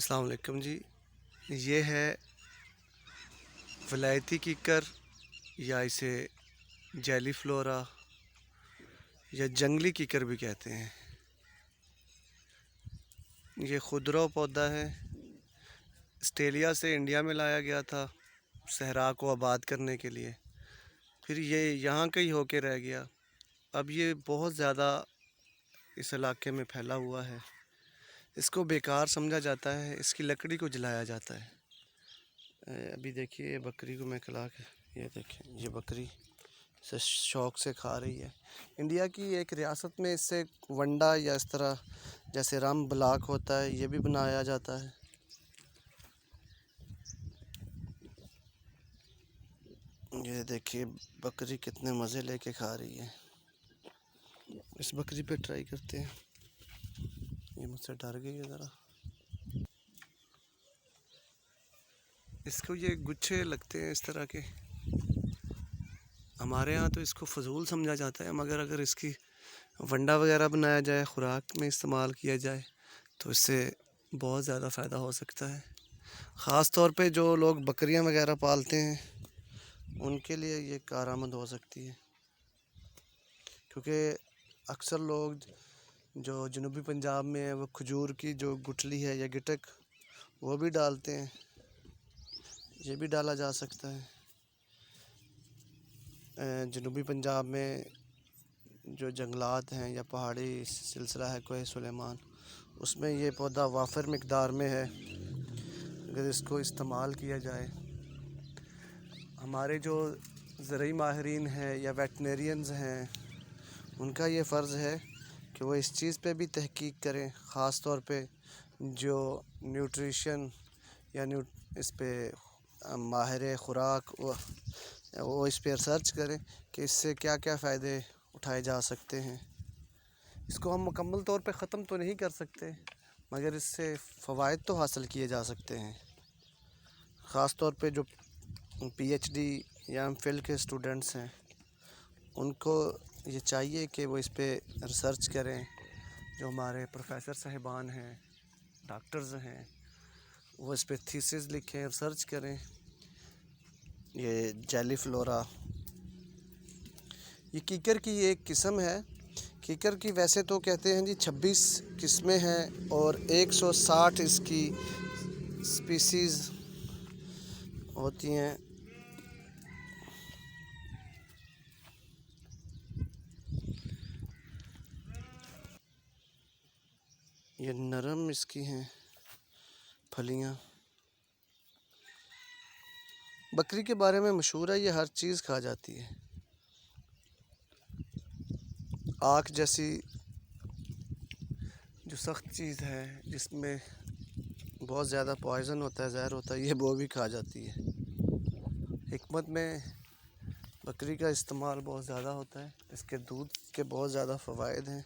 अस्सलाम वालेकुम जी। ये है विलायती कीकर या इसे जेलीफ्लोरा या जंगली कीकर भी कहते हैं। ये खुदरा पौधा है। ऑस्ट्रेलिया से इंडिया में लाया गया था सहरा को आबाद करने के लिए। फिर ये यहाँ का ही होके रह गया। अब ये बहुत ज़्यादा इस इलाके में फैला हुआ है। इसको बेकार समझा जाता है, इसकी लकड़ी को जलाया जाता है। अभी देखिए बकरी को मैं खिला के, ये देखिए ये बकरी से शौक से खा रही है। इंडिया की एक रियासत में इससे वंडा या इस तरह जैसे रम ब्लाक होता है, ये भी बनाया जाता है। ये देखिए बकरी कितने मज़े लेके खा रही है। इस बकरी पे ट्राई करते हैं। ये मुझसे डर गई है ज़रा। इसको ये गुच्छे लगते हैं इस तरह के। हमारे यहाँ तो इसको फजूल समझा जाता है, मगर अगर इसकी वंडा वगैरह बनाया जाए, खुराक में इस्तेमाल किया जाए, तो इससे बहुत ज़्यादा फ़ायदा हो सकता है। ख़ास तौर पे जो लोग बकरियां वगैरह पालते हैं उनके लिए ये कारआमद हो सकती है, क्योंकि अक्सर लोग जो जनूबी पंजाब में है वो खजूर की जो गुठली है या गिटक वो भी डालते हैं। ये भी डाला जा सकता है। जनूबी पंजाब में जो जंगलात हैं या पहाड़ी सिलसिला है कोहे सुलेमान, उसमें ये पौधा वाफिर मिकदार में है। अगर इसको इस्तेमाल किया जाए, हमारे जो ज़रूरी माहिरीन हैं या वेटनरियंस हैं, उनका ये फ़र्ज़ है कि वो इस चीज़ पे भी तहकीक करें। ख़ास तौर पे जो न्यूट्रिशन या इस पे माहिर खुराक वो इस पे रिसर्च करें कि इससे क्या क्या फ़ायदे उठाए जा सकते हैं। इसको हम मुकम्मल तौर पे ख़त्म तो नहीं कर सकते, मगर इससे फ़वाइद तो हासिल किए जा सकते हैं। ख़ास तौर पे जो पीएचडी या एमफिल के स्टूडेंट्स हैं, उनको ये चाहिए कि वो इस पे रिसर्च करें। जो हमारे प्रोफेसर साहिबान हैं, डॉक्टर्स हैं, वो इस पे थीसिस लिखें, रिसर्च करें। ये जेलीफ्लोरा ये कीकर की एक किस्म है। कीकर की वैसे तो कहते हैं जी 26 किस्में हैं और 160 इसकी स्पीसीज़ होती हैं। ये नरम इसकी हैं फलियाँ। बकरी के बारे में मशहूर है, ये हर चीज़ खा जाती है। आँख जैसी जो सख्त चीज़ है जिसमें बहुत ज़्यादा पॉइज़न होता है, जहर होता है, ये वो भी खा जाती है। हिकमत में बकरी का इस्तेमाल बहुत ज़्यादा होता है। इसके दूध के बहुत ज़्यादा फ़वाइद हैं।